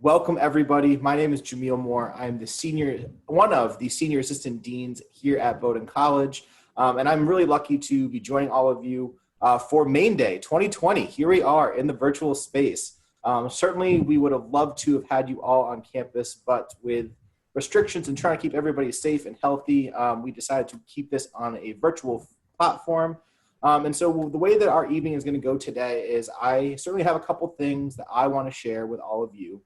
Welcome, everybody. My name is Jameel Moore. I'm one of the senior assistant deans here at Bowdoin College, and I'm really lucky to be joining all of you for Maine Day 2020. Here we are in the virtual space. Certainly, we would have loved to have had you all on campus, but with restrictions and trying to keep everybody safe and healthy, we decided to keep this on a virtual platform. And so the way that our evening is going to go today is I certainly have a couple things that I want to share with all of you.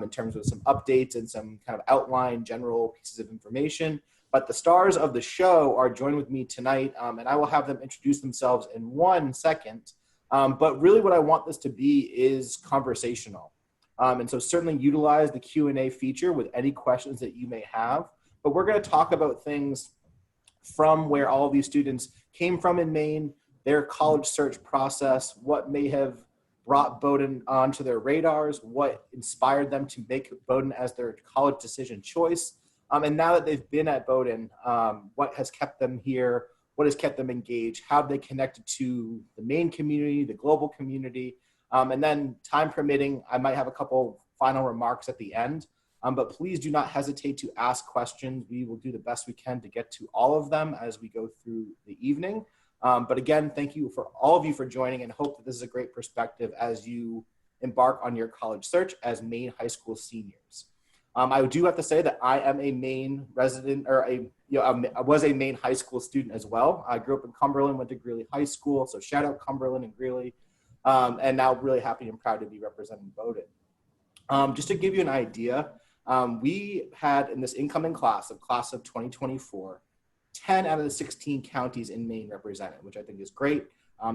In terms of some updates and some kind of outline general pieces of information. But the stars of the show are joined with me tonight, and I will have them introduce themselves in 1 second. But really what I want this to be is conversational. And so certainly utilize the Q&A feature with any questions that you may have. But we're going to talk about things from where all of these students came from in Maine, their college search process, what may have brought Bowdoin onto their radars, what inspired them to make Bowdoin as their college decision choice. And now that they've been at Bowdoin, what has kept them here, what has kept them engaged, how have they connected to the Maine community, the global community, and then time permitting, I might have a couple final remarks at the end, but please do not hesitate to ask questions. We will do the best we can to get to all of them as we go through the evening. But again, thank you for all of you for joining and hope that this is a great perspective as you embark on your college search as Maine high school seniors. I do have to say that I am a Maine resident, or I was a Maine high school student as well. I grew up in Cumberland, went to Greeley High School, so shout out Cumberland and Greeley, and now really happy and proud to be representing Bowdoin. Just to give you an idea, we had in this incoming class of 2024, 10 out of the 16 counties in Maine represented, which I think is great.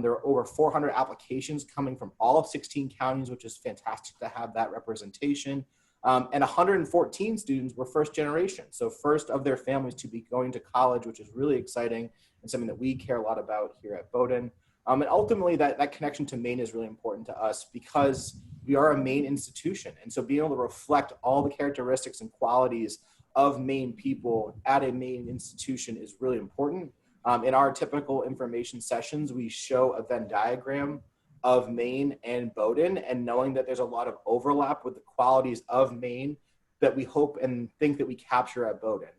There are over 400 applications coming from all of 16 counties, which is fantastic to have that representation. And 114 students were first generation, so first of their families to be going to college, which is really exciting and something that we care a lot about here at Bowdoin. And ultimately, that connection to Maine is really important to us because we are a Maine institution. And so being able to reflect all the characteristics and qualities of Maine people at a Maine institution is really important. In our typical information sessions, we show a Venn diagram of Maine and Bowdoin, and knowing that there's a lot of overlap with the qualities of Maine that we hope and think that we capture at Bowdoin.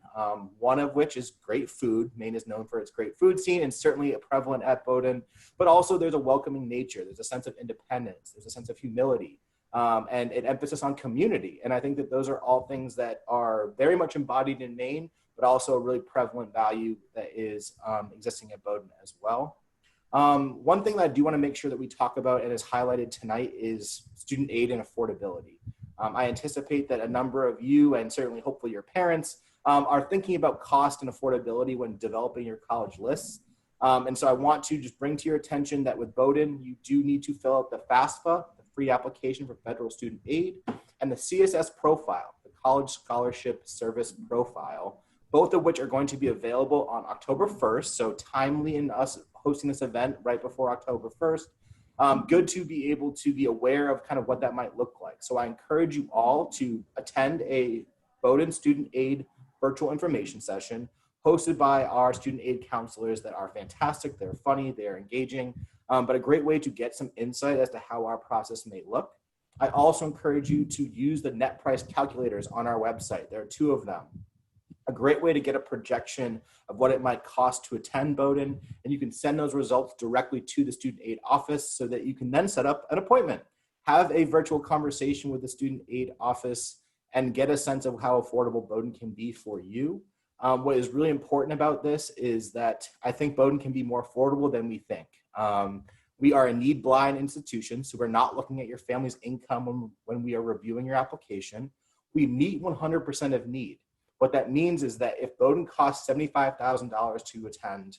One of which is great food. Maine is known for its great food scene and certainly prevalent at Bowdoin, but also there's a welcoming nature. There's a sense of independence. There's a sense of humility. And an emphasis on community. And I think that those are all things that are very much embodied in Maine, but also a really prevalent value that is existing at Bowdoin as well. One thing that I do want to make sure that we talk about and is highlighted tonight is student aid and affordability. I anticipate that a number of you, and certainly hopefully your parents, are thinking about cost and affordability when developing your college lists. And so I want to just bring to your attention that with Bowdoin, you do need to fill out the FAFSA, free application for federal student aid, and the CSS profile, the College Scholarship Service Profile, both of which are going to be available on October 1st, so timely in us hosting this event right before October 1st. Good to be able to be aware of kind of what that might look like. So I encourage you all to attend a Bowdoin Student Aid virtual information session hosted by our student aid counselors that are fantastic, they're funny, they're engaging, but a great way to get some insight as to how our process may look. I also encourage you to use the net price calculators on our website. There are 2 of them. A great way to get a projection of what it might cost to attend Bowdoin, and you can send those results directly to the student aid office so that you can then set up an appointment, have a virtual conversation with the student aid office, and get a sense of how affordable Bowdoin can be for you. What is really important about this is that I think Bowdoin can be more affordable than we think. We are a need-blind institution, so we're not looking at your family's income when we are reviewing your application. We meet 100% of need. What that means is that if Bowdoin costs $75,000 to attend,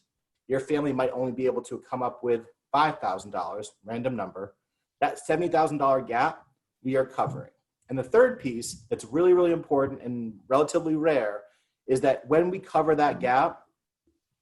your family might only be able to come up with $5,000, random number. That $70,000 gap, we are covering. And the third piece that's really, really important and relatively rare is that when we cover that gap,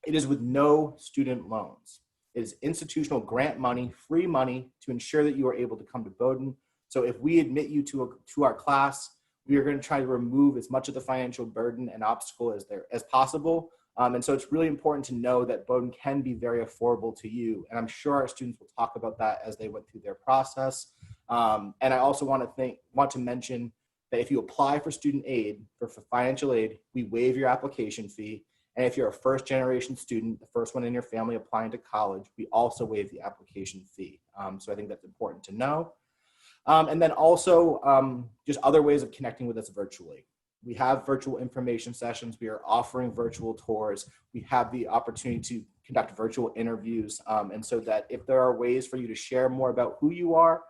it is with no student loans. It is institutional grant money, free money to ensure that you are able to come to Bowdoin. So if we admit you to our class, we are going to try to remove as much of the financial burden and obstacle as possible. And so it's really important to know that Bowdoin can be very affordable to you. And I'm sure our students will talk about that as they went through their process. And I also want to mention that if you apply for student aid, for financial aid, we waive your application fee. And if you're a first generation student, the first one in your family applying to college, we also waive the application fee. So I think that's important to know. And then also just other ways of connecting with us virtually. We have virtual information sessions. We are offering virtual tours. We have the opportunity to conduct virtual interviews. And so that if there are ways for you to share more about who you are,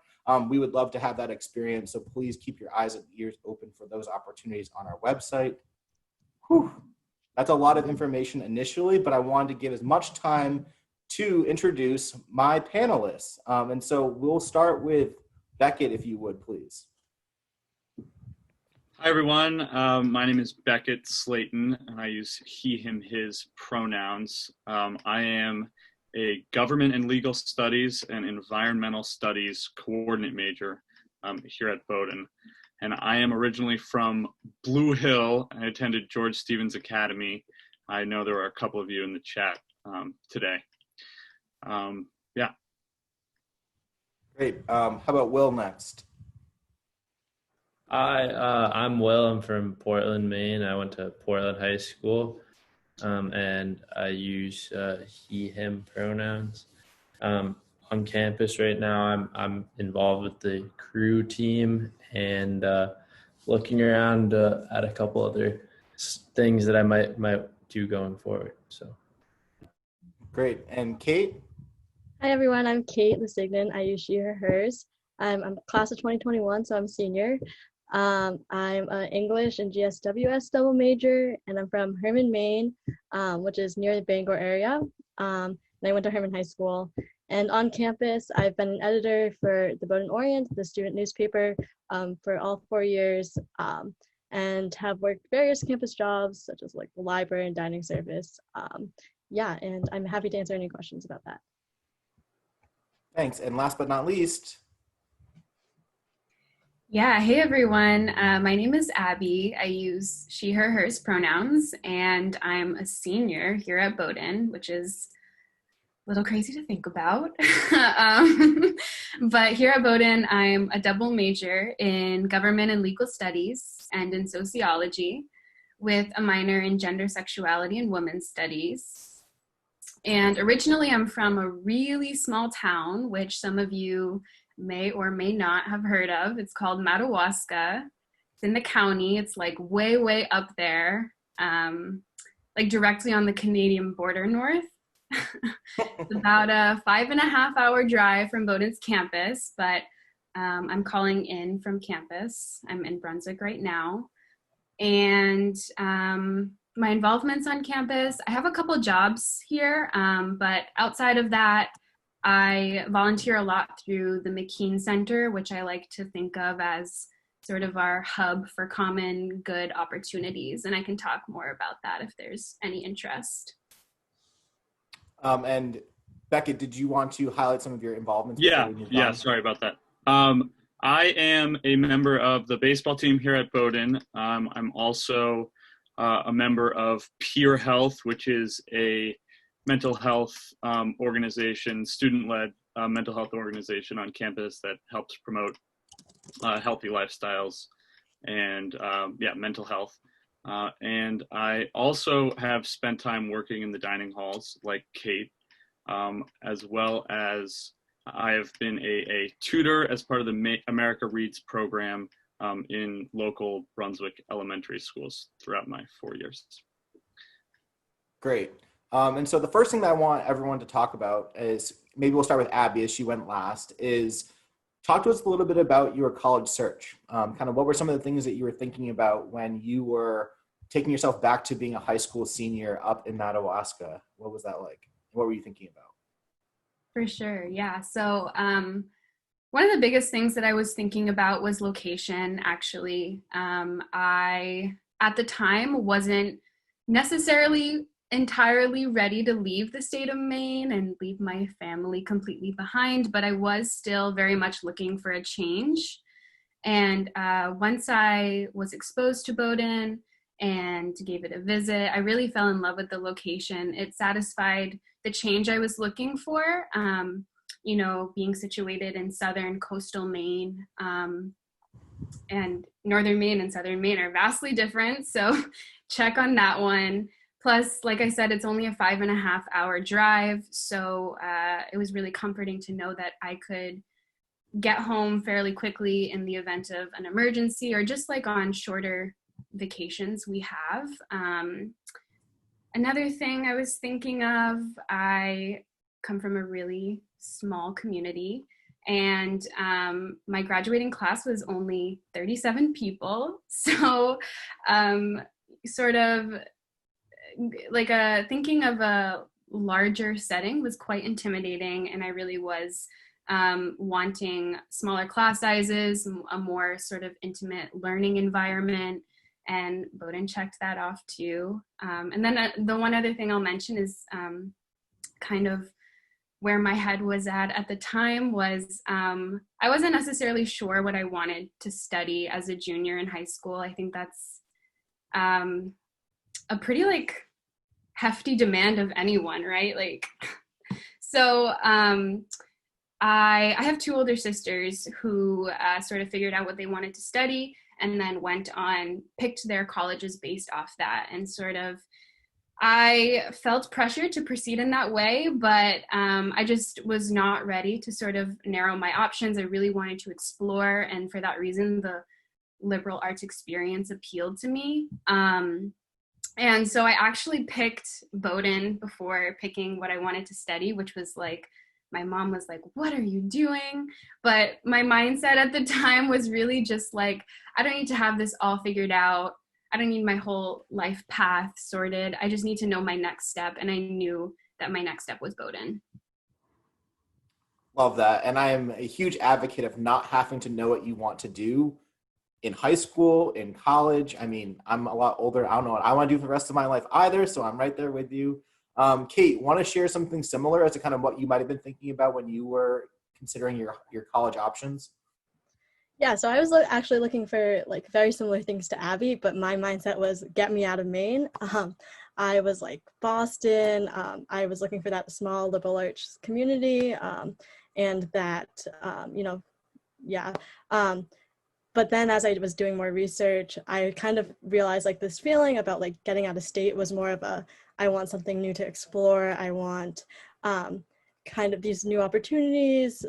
we would love to have that experience. So please keep your eyes and ears open for those opportunities on our website. Whew. That's a lot of information initially, but I wanted to give as much time to introduce my panelists. And so we'll start with Beckett, if you would, please. Hi, everyone. My name is Beckett Slayton, and I use he, him, his pronouns. I am a government and legal studies and environmental studies coordinate major here at Bowdoin. And I am originally from Blue Hill. I attended George Stevens Academy. I know there are a couple of you in the chat today. Yeah. Great. How about Will next? Hi, I'm Will. I'm from Portland, Maine. I went to Portland High School, and I use he, him pronouns. On campus right now, I'm involved with the crew team and looking around at a couple other things that I might do going forward. So, great. And Kate? Hi everyone, I'm Kate Lesignan. I use she, her, hers. I'm class of 2021, so I'm senior. I'm an English and GSWS double major, and I'm from Herman, Maine, which is near the Bangor area. And I went to Herman High School. And on campus, I've been an editor for the Bowdoin Orient, the student newspaper, for all 4 years, and have worked various campus jobs, such as like the library and dining service. Yeah, and I'm happy to answer any questions about that. Thanks. And last but not least. Yeah, hey everyone. My name is Abby. I use she, her, hers pronouns, and I'm a senior here at Bowdoin, which is a little crazy to think about. But here at Bowdoin, I'm a double major in government and legal studies and in sociology with a minor in gender, sexuality, and women's studies. And originally I'm from a really small town, which some of you may or may not have heard of. It's called Madawaska. It's in the county. It's like way, way up there, like directly on the Canadian border north. It's about a 5.5 hour drive from Bowdoin's campus, but I'm calling in from campus. I'm in Brunswick right now. And my involvements on campus, I have a couple jobs here, but outside of that, I volunteer a lot through the McKean Center, which I like to think of as sort of our hub for common good opportunities. And I can talk more about that if there's any interest. And Beckett, did you want to highlight some of your involvements? Yeah, sorry about that. I am a member of the baseball team here at Bowdoin. I'm also a member of Peer Health, which is a mental health organization, student-led mental health organization on campus that helps promote healthy lifestyles and mental health. And I also have spent time working in the dining halls like Kate, as well as I have been a tutor as part of the America Reads program in local Brunswick elementary schools throughout my 4 years. Great. And so the first thing that I want everyone to talk about is, maybe we'll start with Abby as she went last, is talk to us a little bit about your college search. Kind of what were some of the things that you were thinking about when you were taking yourself back to being a high school senior up in Madawaska? What was that like? What were you thinking about? For sure, yeah. So one of the biggest things that I was thinking about was location, actually. I, at the time, wasn't necessarily entirely ready to leave the state of Maine and leave my family completely behind, but I was still very much looking for a change. And once I was exposed to Bowdoin and gave it a visit, I really fell in love with the location. It satisfied the change I was looking for, being situated in southern coastal Maine. and northern Maine and southern Maine are vastly different. So check on that one. Plus, like I said, it's only a 5.5 hour drive. So it was really comforting to know that I could get home fairly quickly in the event of an emergency or just like on shorter vacations we have. Another thing I was thinking of, I come from a really small community, and my graduating class was only 37 people. So sort of like thinking of a larger setting was quite intimidating, and I really was wanting smaller class sizes, a more sort of intimate learning environment, and Bowdoin checked that off too. And then the one other thing I'll mention is kind of where my head was at the time was I wasn't necessarily sure what I wanted to study as a junior in high school. I think that's a pretty like hefty demand of anyone, right? Like, so I have two older sisters who sort of figured out what they wanted to study and then picked their colleges based off that. And sort of, I felt pressure to proceed in that way, but I just was not ready to sort of narrow my options. I really wanted to explore, and for that reason, the liberal arts experience appealed to me. And so I actually picked Bowdoin before picking what I wanted to study, which was like, my mom was like, what are you doing? But my mindset at the time was really just like, I don't need to have this all figured out. I don't need my whole life path sorted. I just need to know my next step. And I knew that my next step was Bowdoin. Love that. And I am a huge advocate of not having to know what you want to do in high school, in college. I mean, I'm a lot older. I don't know what I want to do for the rest of my life either. So I'm right there with you. Kate, want to share something similar as to kind of what you might have been thinking about when you were considering your college options? Yeah, so I was actually looking for like very similar things to Abby, but my mindset was get me out of Maine. I was like Boston. I was looking for that small liberal arts community, and that yeah. But then as I was doing more research, I kind of realized like this feeling about like getting out of state was more of I want something new to explore. I want kind of these new opportunities,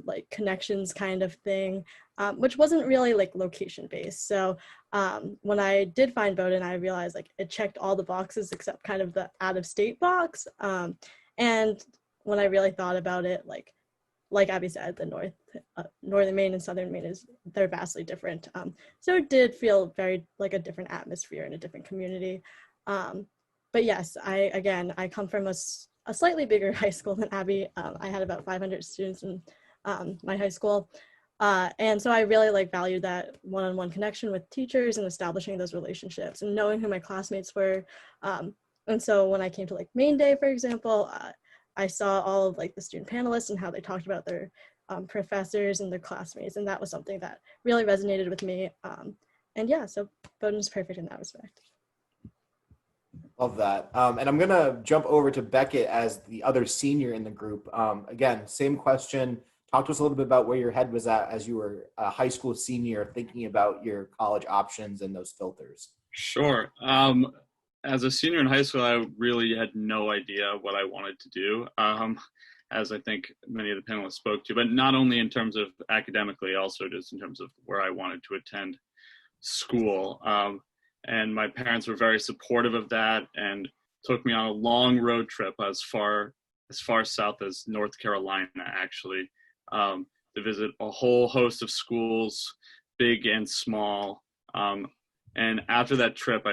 like connections kind of thing, which wasn't really like location based. So when I did find Bowdoin, I realized like it checked all the boxes except kind of the out of state box. And when I really thought about it, like Abby said, the northern Maine and southern Maine they're vastly different. So it did feel very like a different atmosphere and a different community. But yes, I come from a slightly bigger high school than Abby. I had about 500 students in my high school. And so I really like valued that one-on-one connection with teachers and establishing those relationships and knowing who my classmates were. And so when I came to like Maine Day, for example, I saw all of like the student panelists and how they talked about their professors and their classmates. And that was something that really resonated with me. And yeah, so Bowdoin's perfect in that respect. Love that. And I'm going to jump over to Beckett as the other senior in the group. Again, same question. Talk to us a little bit about where your head was at as you were a high school senior, thinking about your college options and those filters. Sure. As a senior in high school, I really had no idea what I wanted to do, as I think many of the panelists spoke to, but not only in terms of academically, also just in terms of where I wanted to attend school. And my parents were very supportive of that and took me on a long road trip as far south as North Carolina, actually, to visit a whole host of schools, big and small. And after that trip,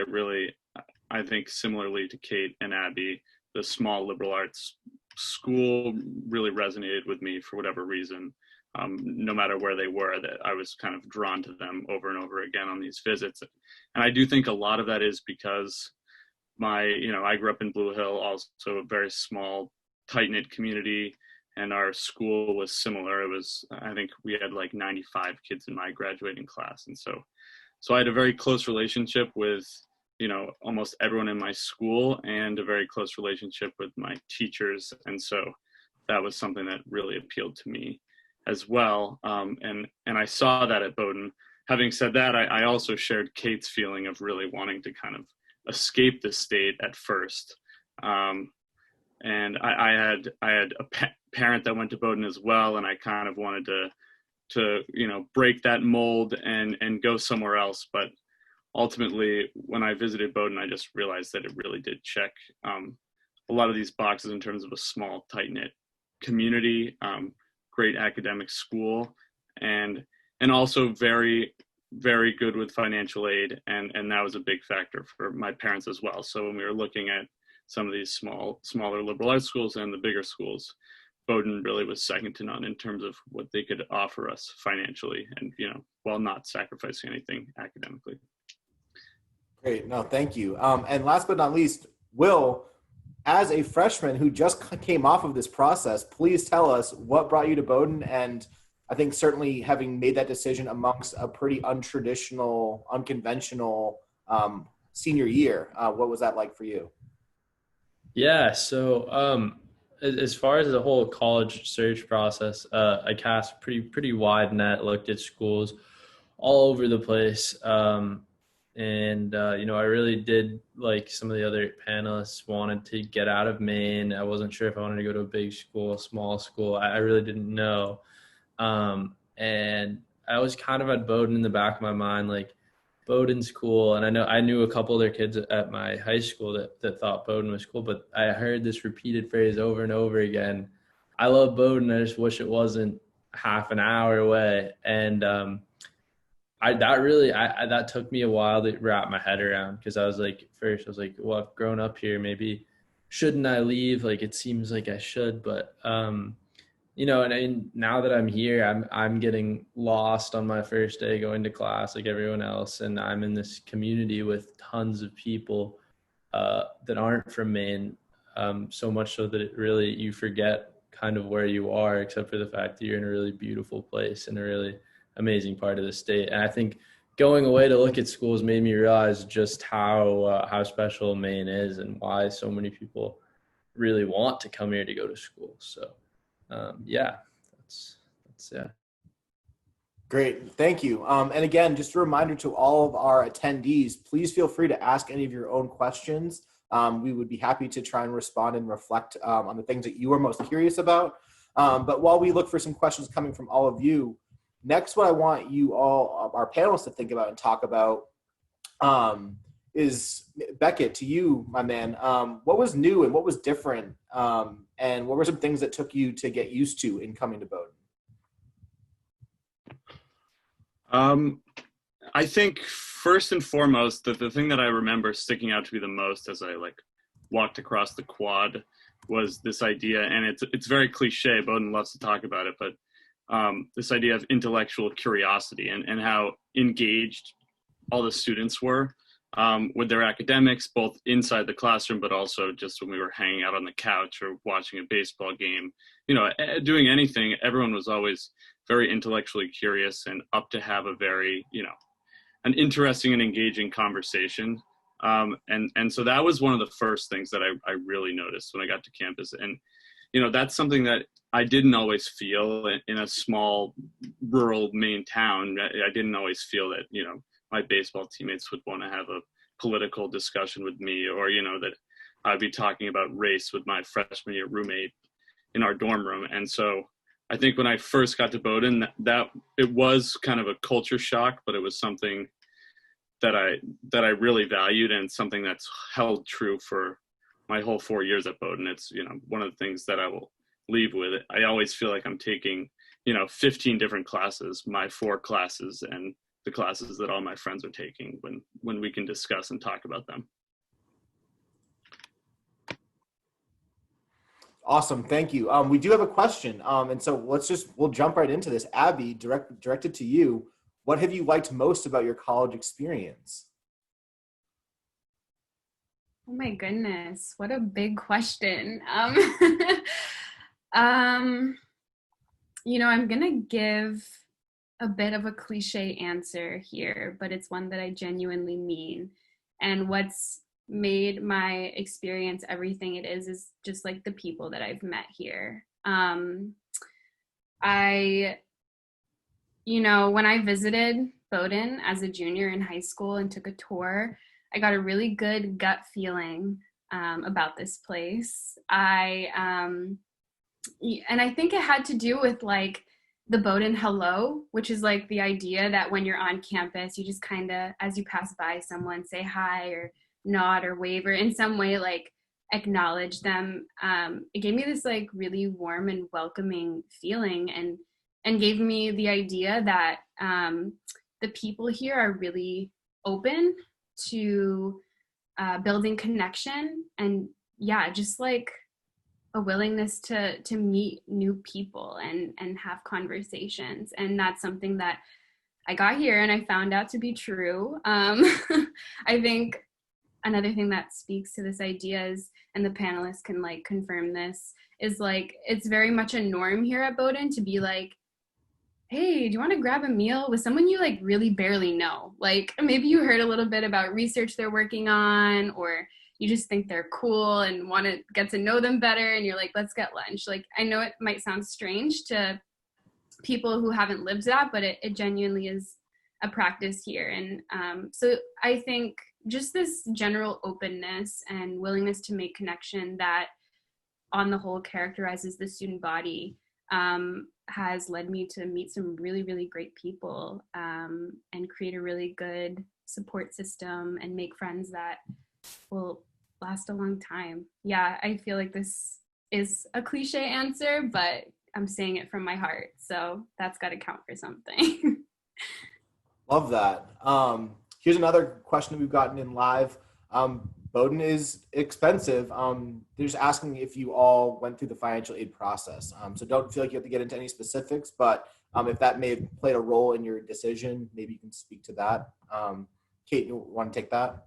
I think similarly to Kate and Abby, the small liberal arts school really resonated with me for whatever reason. No matter where they were, that I was kind of drawn to them over and over again on these visits. And I do think a lot of that is because I grew up in Blue Hill, also a very small, tight-knit community, and our school was similar. I think we had like 95 kids in my graduating class. And so I had a very close relationship with almost everyone in my school and a very close relationship with my teachers. And so that was something that really appealed to me as well. And I saw that at Bowdoin. having said that, I also shared Kate's feeling of really wanting to kind of escape the state at first. And I had a parent that went to Bowdoin as well, and I kind of wanted to break that mold and go somewhere else. But ultimately, when I visited Bowdoin, I just realized that it really did check a lot of these boxes in terms of a small, tight-knit community, great academic school, and also very, very good with financial aid, and that was a big factor for my parents as well. So when we were looking at some of these smaller liberal arts schools and the bigger schools, Bowdoin really was second to none in terms of what they could offer us financially, and while not sacrificing anything academically. Great. No, thank you. And last but not least, Will, as a freshman who just came off of this process, please tell us what brought you to Bowdoin. And I think certainly having made that decision amongst a pretty untraditional, unconventional senior year, what was that like for you? Yeah, so as far as the whole college search process, I cast a pretty wide net, looked at schools all over the place. I really did, like some of the other panelists, wanted to get out of Maine. I wasn't sure if I wanted to go to a big school, a small school. I really didn't know. And I was kind of at Bowdoin in the back of my mind, like, Bowdoin's cool. And I knew a couple of their kids at my high school that thought Bowdoin was cool, but I heard this repeated phrase over and over again. I love Bowdoin. I just wish it wasn't half an hour away. And that took me a while to wrap my head around, because I was like, well, I've grown up here. Maybe shouldn't I leave? Like, it seems like I should, but and now that I'm here, I'm getting lost on my first day going to class like everyone else, and I'm in this community with tons of people that aren't from Maine, so much so that you forget kind of where you are, except for the fact that you're in a really beautiful place in a really amazing part of the state. And I think going away to look at schools made me realize just how special Maine is, and why so many people really want to come here to go to school. So that's. Great, thank you. And again, just a reminder to all of our attendees, please feel free to ask any of your own questions. We would be happy to try and respond and reflect on the things that you are most curious about. But while we look for some questions coming from all of you, next what I want you all, our panelists, to think about and talk about is, Beckett, to you, my man, what was new and what was different, and what were some things that took you to get used to in coming to Bowdoin? I think first and foremost, that the thing that I remember sticking out to be the most as I walked across the quad was this idea, and it's very cliche, Bowdoin loves to talk about it, but this idea of intellectual curiosity and how engaged all the students were with their academics, both inside the classroom, but also just when we were hanging out on the couch or watching a baseball game, doing anything. Everyone was always very intellectually curious and up to have a very, an interesting and engaging conversation. And so that was one of the first things that I really noticed when I got to campus. And, that's something that I didn't always feel in a small rural Maine town. I didn't always feel that, my baseball teammates would want to have a political discussion with me, or, that I'd be talking about race with my freshman year roommate in our dorm room. And so I think when I first got to Bowdoin, that it was kind of a culture shock, but it was something that I really valued, and something that's held true for my whole 4 years at Bowdoin. It's, one of the things that I will leave with. I always feel like I'm taking, 15 different classes, my 4 classes, and the classes that all my friends are taking, when we can discuss and talk about them. Awesome, thank you. We do have a question, and so we'll jump right into this. Abby, directed to you. What have you liked most about your college experience? Oh my goodness, what a big question. I'm gonna give a bit of a cliche answer here, but it's one that I genuinely mean. And what's made my experience everything it is just like the people that I've met here. When I visited Bowdoin as a junior in high school and took a tour, I got a really good gut feeling about this place. And I think it had to do with like the Bowdoin hello, which is like the idea that when you're on campus, you just kind of, as you pass by someone, say hi or nod or wave or in some way like acknowledge them. It gave me this like really warm and welcoming feeling, and gave me the idea that the people here are really open to building connection, and yeah, just like a willingness to meet new people and have conversations. And that's something that I got here and I found out to be true. I think another thing that speaks to this idea is, and the panelists can like confirm this, is like it's very much a norm here at Bowdoin to be like, hey, do you want to grab a meal with someone you like really barely know? Like maybe you heard a little bit about research they're working on, or you just think they're cool and want to get to know them better, and you're like, let's get lunch. Like I know it might sound strange to people who haven't lived that, but it genuinely is a practice here. And so I think just this general openness and willingness to make connection that on the whole characterizes the student body has led me to meet some really, really great people and create a really good support system and make friends that will last a long time. Yeah, I feel like this is a cliche answer, but I'm saying it from my heart. So that's got to count for something. Love that. Here's another question that we've gotten in live. Bowdoin is expensive. They're just asking if you all went through the financial aid process. So don't feel like you have to get into any specifics, but if that may have played a role in your decision, maybe you can speak to that. Kate, you want to take that?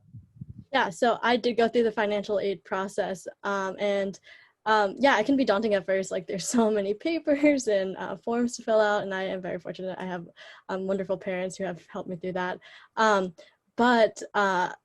Yeah, so I did go through the financial aid process, and yeah, it can be daunting at first. Like there's so many papers and forms to fill out, and I am very fortunate. I have wonderful parents who have helped me through that. But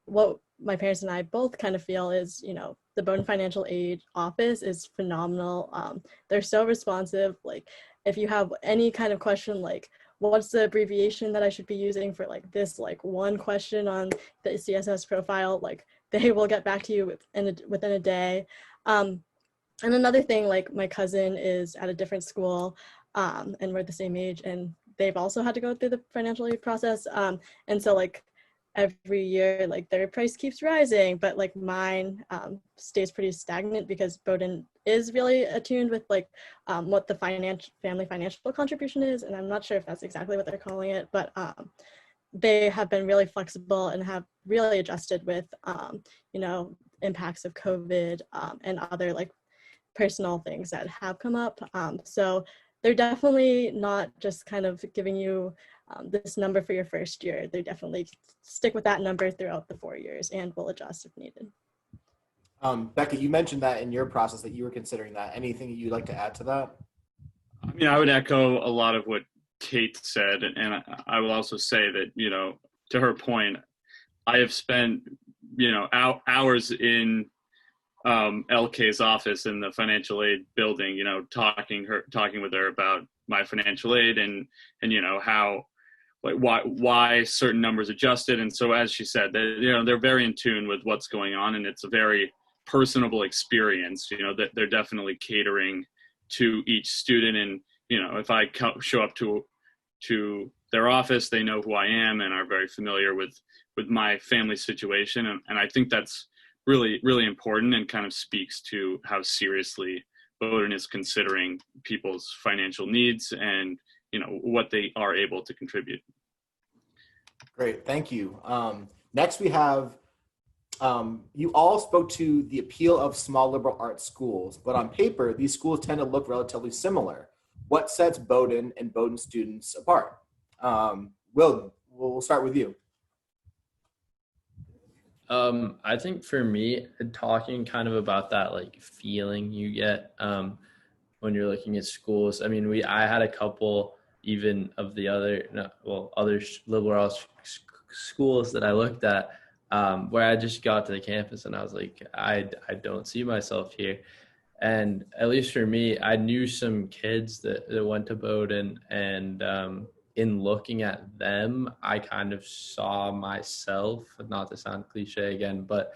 what my parents and I both kind of feel is, you know, the Bowdoin Financial Aid Office is phenomenal. They're so responsive. Like if you have any kind of question, like what's the abbreviation that I should be using for like this, like one question on the CSS profile, like they will get back to you within a day. And another thing, like my cousin is at a different school and we're the same age, and they've also had to go through the financial aid process. And so like every year, like their price keeps rising, but like mine stays pretty stagnant because Bowdoin is really attuned with like what the family financial contribution is. And I'm not sure if that's exactly what they're calling it, but they have been really flexible and have really adjusted with, you know, impacts of COVID and other like personal things that have come up. So they're definitely not just kind of giving you this number for your first year. They definitely stick with that number throughout the 4 years and will adjust if needed. Becca, you mentioned that in your process that you were considering that. Anything you'd like to add to that? I mean, I would echo a lot of what Kate said, and I will also say that, you know, to her point, I have spent, you know, hours in LK's office in the financial aid building, you know, talking with her about my financial aid and you know how, like why certain numbers adjusted. And so as she said, you know, they're very in tune with what's going on, and it's a very personable experience. You know, that they're definitely catering to each student. And you know, if I show up to their office, they know who I am and are very familiar with my family situation. And I think that's really, really important and kind of speaks to how seriously Bowdoin is considering people's financial needs and, you know, what they are able to contribute. Great, thank you. Next we have, you all spoke to the appeal of small liberal arts schools, but on paper, these schools tend to look relatively similar. What sets Bowdoin and Bowdoin students apart? Will, we'll start with you. I think for me, talking kind of about that like feeling you get when you're looking at schools. I mean, I had a couple even of the other liberal arts schools that I looked at where I just got to the campus and I was like, I don't see myself here. And at least for me, I knew some kids that went to Bowdoin, and in looking at them, I kind of saw myself, not to sound cliche again, but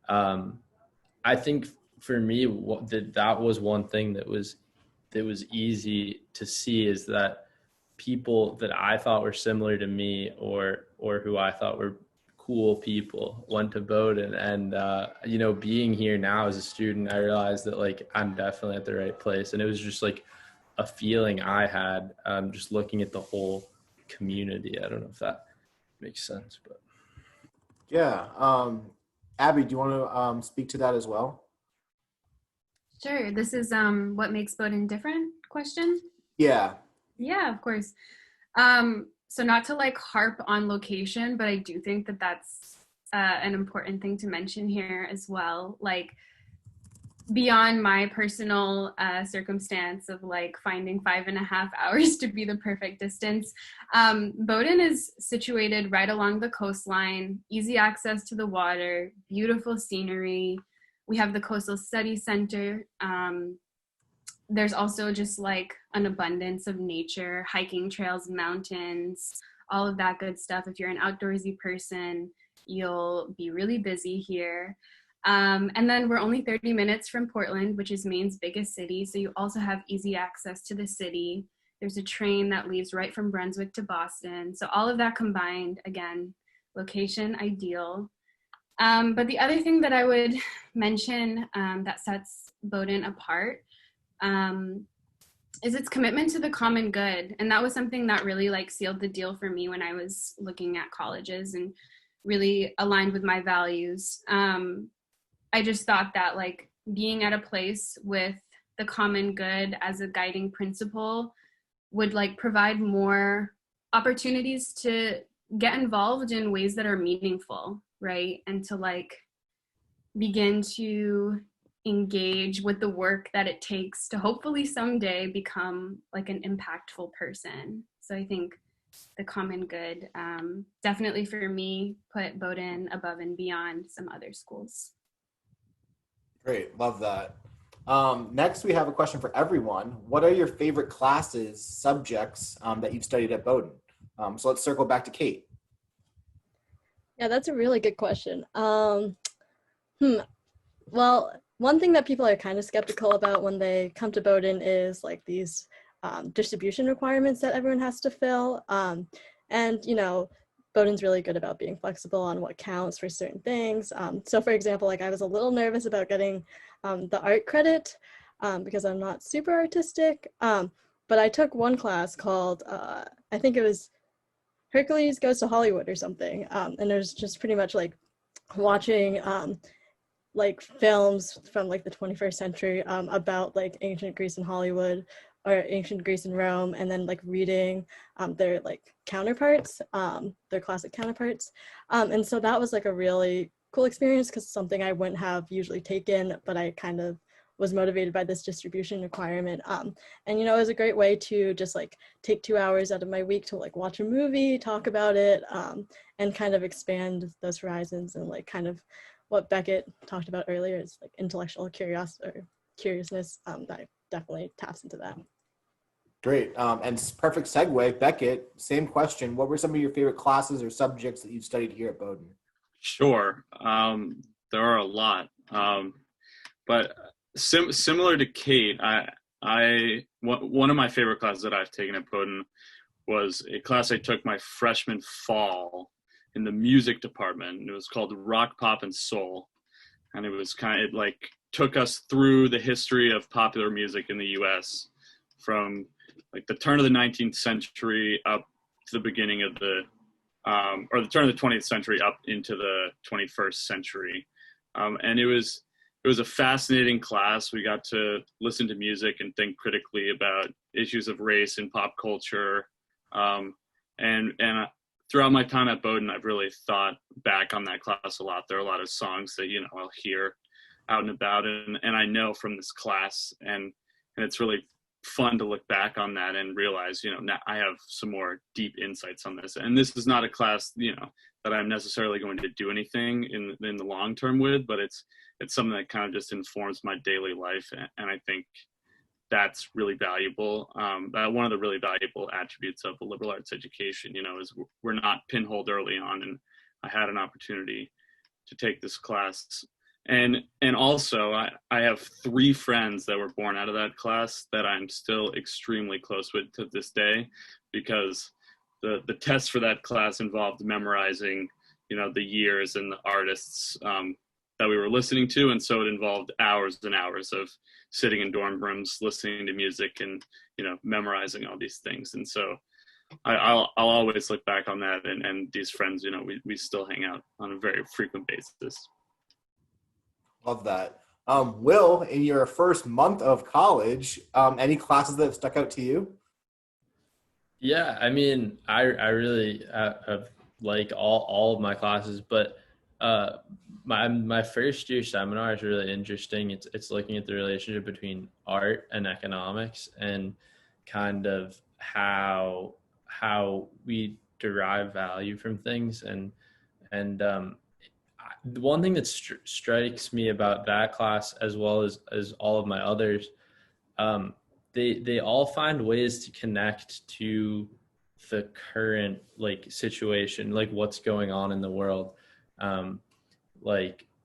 I think for me, that was one thing that was easy to see, is that people that I thought were similar to me, or who I thought were cool people, went to Bowdoin. And being here now as a student, I realized that like I'm definitely at the right place. And it was just like a feeling I had, just looking at the whole community. I don't know if that makes sense, but Yeah. Abby, do you want to speak to that as well? Sure. This is what makes Bowdoin different question? Yeah. Yeah, of course. So not to like harp on location, but I do think that that's an important thing to mention here as well. Like beyond my personal circumstance of like finding 5.5 hours to be the perfect distance, Bowdoin is situated right along the coastline, easy access to the water, beautiful scenery. We have the Coastal Study Center. There's also just like an abundance of nature, hiking trails, mountains, all of that good stuff. If you're an outdoorsy person, you'll be really busy here. And then we're only 30 minutes from Portland, which is Maine's biggest city. So you also have easy access to the city. There's a train that leaves right from Brunswick to Boston. So all of that combined, again, location ideal. But the other thing that I would mention that sets Bowdoin apart is its commitment to the common good. And that was something that really like sealed the deal for me when I was looking at colleges and really aligned with my values. I just thought that like being at a place with the common good as a guiding principle would like provide more opportunities to get involved in ways that are meaningful, right? And to like begin to engage with the work that it takes to hopefully someday become like an impactful person. So I think the common good definitely for me put Bowdoin above and beyond some other schools. Great. Love that. Next, we have a question for everyone. What are your favorite classes, subjects that you've studied at Bowdoin? So let's circle back to Kate. Yeah, that's a really good question. Well, one thing that people are kind of skeptical about when they come to Bowdoin is like these distribution requirements that everyone has to fill. And, Bowdoin's really good about being flexible on what counts for certain things. So for example, like I was a little nervous about getting the art credit because I'm not super artistic. But I took one class called, I think it was Hercules Goes to Hollywood or something. And it was just pretty much like watching like films from like the 21st century about like ancient Greece and Hollywood, or ancient Greece and Rome, and then like reading their like counterparts, their classic counterparts. And so that was like a really cool experience because it's something I wouldn't have usually taken, but I kind of was motivated by this distribution requirement. And it was a great way to just like take 2 hours out of my week to like watch a movie, talk about it, and kind of expand those horizons. And like kind of what Beckett talked about earlier is like intellectual curiosity or curiousness that definitely taps into that. Great. And perfect segue, Beckett, same question. What were some of your favorite classes or subjects that you've studied here at Bowdoin? Sure. There are a lot. But similar to Kate, one of my favorite classes that I've taken at Bowdoin was a class I took my freshman fall in the music department. It was called Rock, Pop, and Soul. And it was it like took us through the history of popular music in the US from like the turn of the 19th century up to the beginning of or the turn of the 20th century up into the 21st century. And it was a fascinating class. We got to listen to music and think critically about issues of race and pop culture. And throughout my time at Bowdoin, I've really thought back on that class a lot. There are a lot of songs that, I'll hear out and about, and I know from this class, and it's really fun to look back on that and realize, now I have some more deep insights on this. And this is not a class, that I'm necessarily going to do anything in the long term with, but it's something that kind of just informs my daily life. And I think that's really valuable. One of the really valuable attributes of a liberal arts education, is we're not pinholed early on, and I had an opportunity to take this class. And also I have 3 friends that were born out of that class that I'm still extremely close with to this day, because the test for that class involved memorizing, the years and the artists that we were listening to. And so it involved hours and hours of sitting in dorm rooms, listening to music and, memorizing all these things. And so I'll always look back on that, and these friends, we still hang out on a very frequent basis. Love that. Will, in your first month of college, any classes that have stuck out to you? Yeah, I mean, I really have like all of my classes, but my first year seminar is really interesting. It's looking at the relationship between art and economics, and kind of how we derive value from things. And the one thing that strikes me about that class, as well as all of my others, they all find ways to connect to the current situation, like what's going on in the world.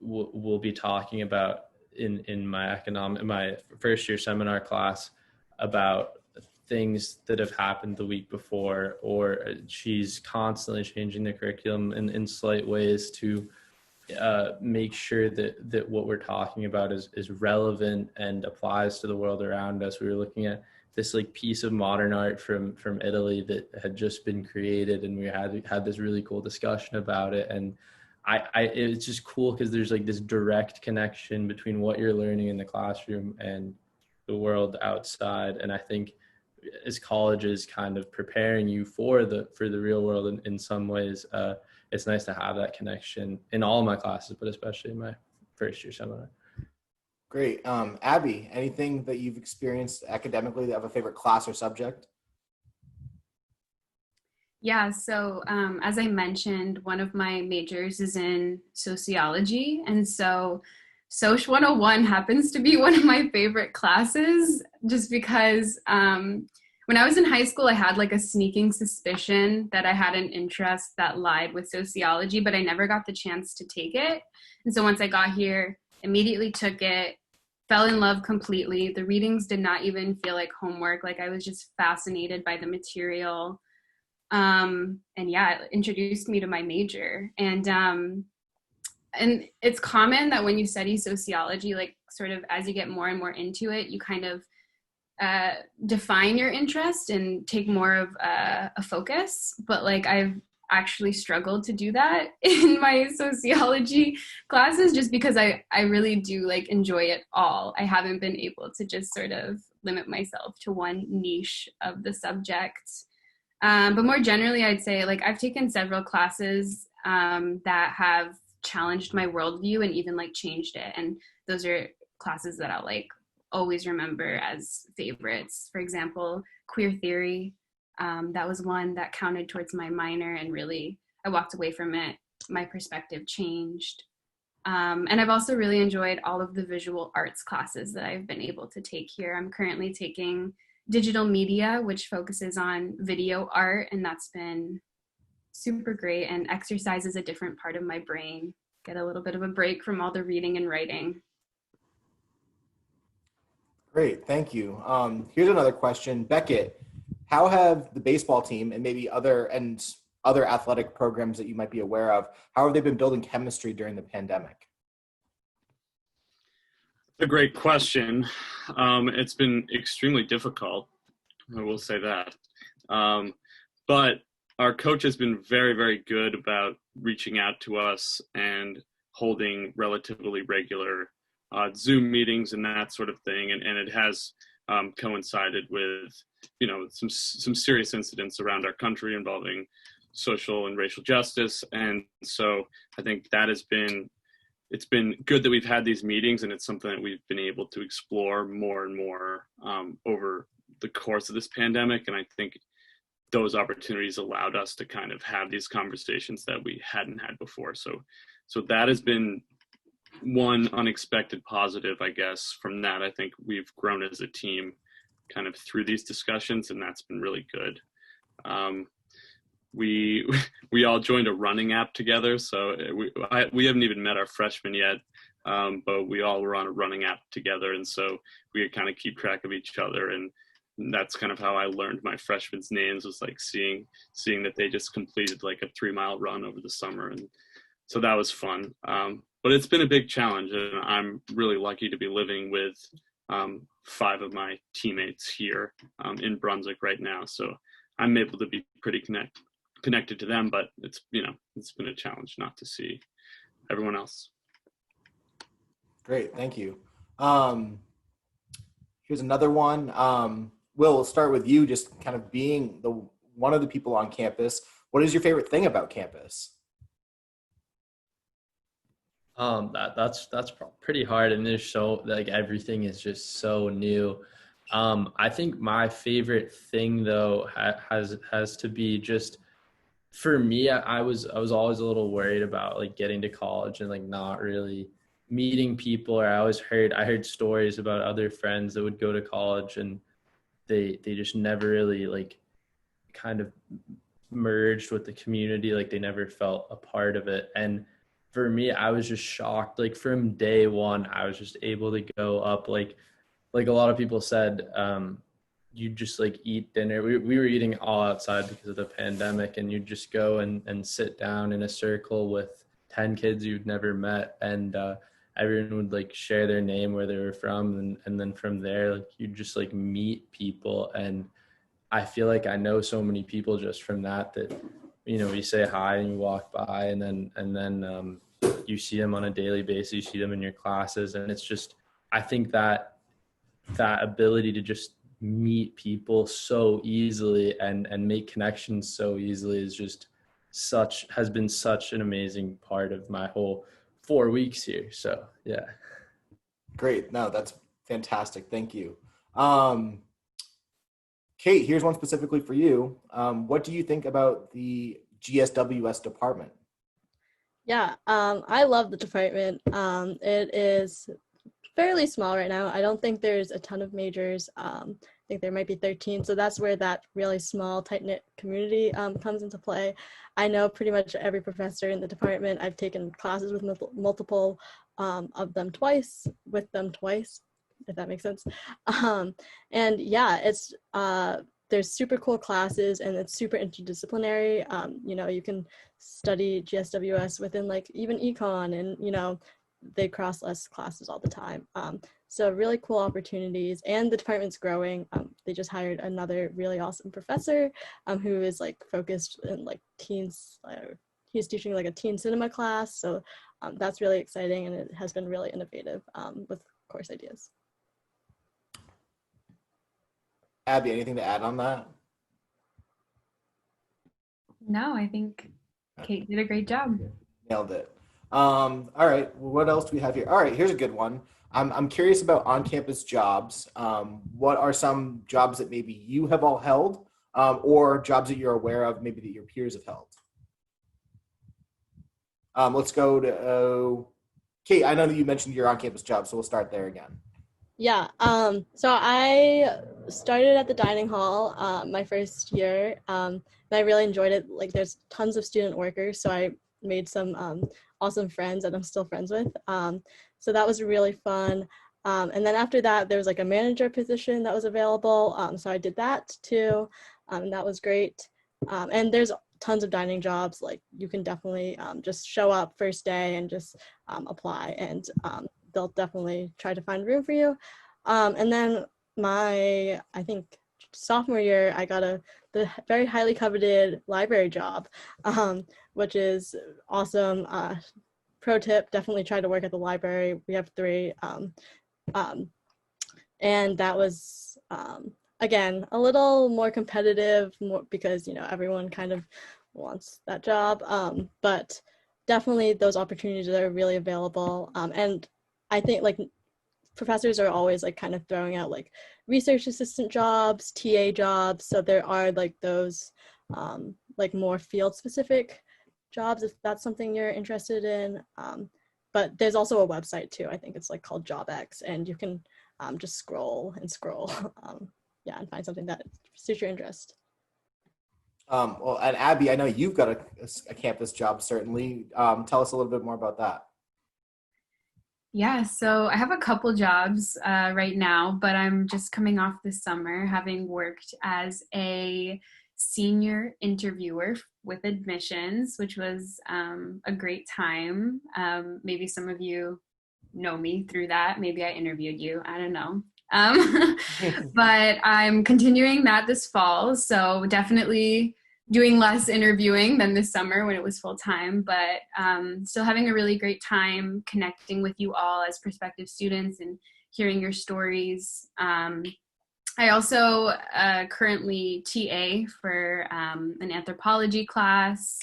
We'll be talking about in my first year seminar class about things that have happened the week before, or she's constantly changing the curriculum in slight ways to make sure that what we're talking about is relevant and applies to the world around us. We were looking at this piece of modern art from Italy that had just been created, and we had this really cool discussion about it. And it's just cool because there's this direct connection between what you're learning in the classroom and the world outside. And I think as colleges kind of preparing you for the real world in some ways, it's nice to have that connection in all of my classes, but especially in my first year seminar. Great. Abby, anything that you've experienced academically that have a favorite class or subject? Yeah, so as I mentioned, one of my majors is in sociology. And so Soc 101 happens to be one of my favorite classes, just because when I was in high school, I had a sneaking suspicion that I had an interest that lied with sociology, but I never got the chance to take it. And so once I got here, immediately took it, fell in love completely. The readings did not even feel like homework. I was just fascinated by the material. And yeah, it introduced me to my major. And it's common that when you study sociology, sort of as you get more and more into it, you kind of define your interest and take more of a focus. But I've actually struggled to do that in my sociology classes, just because I really do enjoy it all. I haven't been able to just sort of limit myself to one niche of the subject. But more generally, I'd say I've taken several classes that have challenged my worldview and even changed it. And those are classes that I'll always remember as favorites. For example, queer theory. That was one that counted towards my minor, and really I walked away from it. My perspective changed. And I've also really enjoyed all of the visual arts classes that I've been able to take here. I'm currently taking digital media, which focuses on video art, and that's been super great and exercises a different part of my brain. Get a little bit of a break from all the reading and writing. Great, thank you. Here's another question. Beckett, how have the baseball team and maybe other athletic programs that you might be aware of, how have they been building chemistry during the pandemic? A great question. It's been extremely difficult, I will say that. But our coach has been very, very good about reaching out to us and holding relatively regular Zoom meetings and that sort of thing. And it has coincided with, some serious incidents around our country involving social and racial justice. And so I think that it's been good that we've had these meetings, and it's something that we've been able to explore more and more over the course of this pandemic. And I think those opportunities allowed us to kind of have these conversations that we hadn't had before. So that has been one unexpected positive, I guess. From that, I think we've grown as a team kind of through these discussions, and that's been really good. We we all joined a running app together, so we haven't even met our freshmen yet, but we all were on a running app together, and so we kind of keep track of each other, and that's kind of how I learned my freshmen's names, was like seeing that they just completed like a 3-mile run over the summer, and so that was fun. But it's been a big challenge, and I'm really lucky to be living with 5 of my teammates here in Brunswick right now, so I'm able to be pretty connected to them, but it's been a challenge not to see everyone else. Great, thank you. Here's another one. Will, we'll start with you, just kind of being one of the people on campus. What is your favorite thing about campus? That's pretty hard, and there's so like everything is just so new. I think my favorite thing though has to be just, for me, I was always a little worried about like getting to college and like not really meeting people, or I heard stories about other friends that would go to college and they just never really like kind of merged with the community, like they never felt a part of it. And for me, I was just shocked. Like from day one, I was just able to go up, like a lot of people said, you just like eat dinner. We were eating all outside because of the pandemic, and you'd just go and sit down in a circle with 10 kids you'd never met, and everyone would like share their name, where they were from, and then from there, like you just like meet people. And I feel like I know so many people just from that you say hi and you walk by, and then you see them on a daily basis, you see them in your classes, and it's just, I think that ability to just meet people so easily and make connections so easily has been such an amazing part of my whole 4 weeks here. So yeah. Great. No, that's fantastic. Thank you. Kate, here's one specifically for you. What do you think about the GSWS department? Yeah, I love the department. It is fairly small right now. I don't think there's a ton of majors. I think there might be 13. So that's where that really small, tight-knit community comes into play. I know pretty much every professor in the department. I've taken classes with multiple of them twice, if that makes sense. And yeah, it's there's super cool classes, and it's super interdisciplinary. You can study GSWS within like even econ, and they cross less classes all the time. So really cool opportunities, and the department's growing. They just hired another really awesome professor who is like focused in like teens. He's teaching like a teen cinema class. So that's really exciting, and it has been really innovative with course ideas. Abby, anything to add on that? No, I think Kate did a great job. Nailed it. All right, what else do we have here? All right, here's a good one. I'm curious about on-campus jobs. What are some jobs that maybe you have all held, or jobs that you're aware of, maybe that your peers have held? Let's go to Kate. I know that you mentioned your on-campus job, so we'll start there again. Yeah, so I started at the dining hall my first year, and I really enjoyed it. Like, there's tons of student workers, so I made some awesome friends that I'm still friends with. So that was really fun. And then after that, there was like a manager position that was available, so I did that too, and that was great. And there's tons of dining jobs. Like, you can definitely just show up first day and just apply, and they'll definitely try to find room for you. And then I think sophomore year, I got the very highly coveted library job, which is awesome. Pro tip, definitely try to work at the library. We have 3. And that was, again, a little more competitive, because, everyone kind of wants that job. But definitely those opportunities are really available. And I think like professors are always like kind of throwing out like research assistant jobs, TA jobs. So there are like those like more field specific jobs, if that's something you're interested in. But there's also a website too. I think it's like called JobX, and you can just scroll and scroll. and find something that suits your interest. Well, and Abby, I know you've got a campus job, certainly. Tell us a little bit more about that. Yeah, so I have a couple jobs right now, but I'm just coming off this summer having worked as a senior interviewer with admissions, which was a great time. Maybe some of you know me through that. Maybe I interviewed you. I don't know. But I'm continuing that this fall. So definitely doing less interviewing than this summer when it was full time, but still having a really great time connecting with you all as prospective students and hearing your stories. I also currently TA for an anthropology class.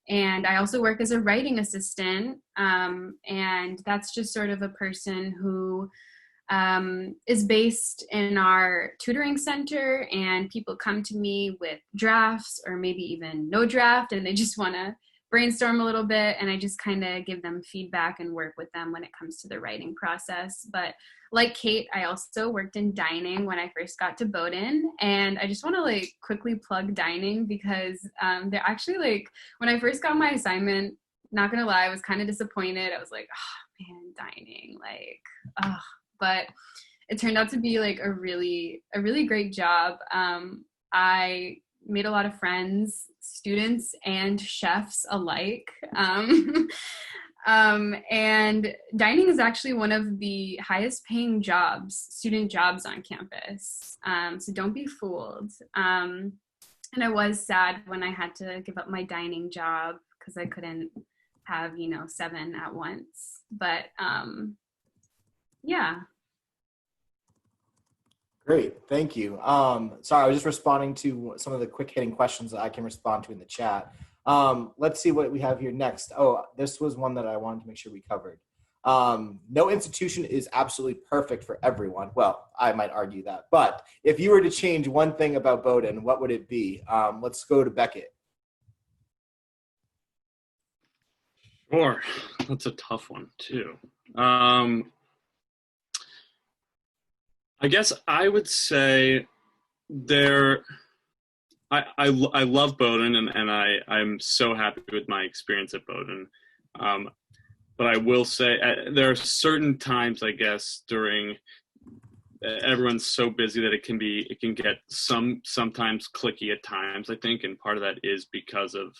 And I also work as a writing assistant. And that's just sort of a person who is based in our tutoring center, and people come to me with drafts or maybe even no draft, and they just want to brainstorm a little bit, and I just kind of give them feedback and work with them when it comes to the writing process. But like Kate, I also worked in dining when I first got to Bowdoin, and I just want to like quickly plug dining because they're actually like, when I first got my assignment, not gonna lie, I was kind of disappointed. I was like, oh man, dining, like, oh. But it turned out to be like a really great job. I made a lot of friends, students and chefs alike. And dining is actually one of the highest paying jobs, student jobs on campus. So don't be fooled. And I was sad when I had to give up my dining job because I couldn't have, 7 at once. But yeah. Great, thank you. Sorry, I was just responding to some of the quick hitting questions that I can respond to in the chat. Let's see what we have here next. Oh, this was one that I wanted to make sure we covered. No institution is absolutely perfect for everyone. Well, I might argue that, but if you were to change one thing about Bowdoin, what would it be? Let's go to Beckett. Sure, that's a tough one too. I guess I would say I love Bowdoin, and I'm so happy with my experience at Bowdoin. But I will say there are certain times, I guess, during everyone's so busy that it can get sometimes clicky at times, I think, and part of that is because of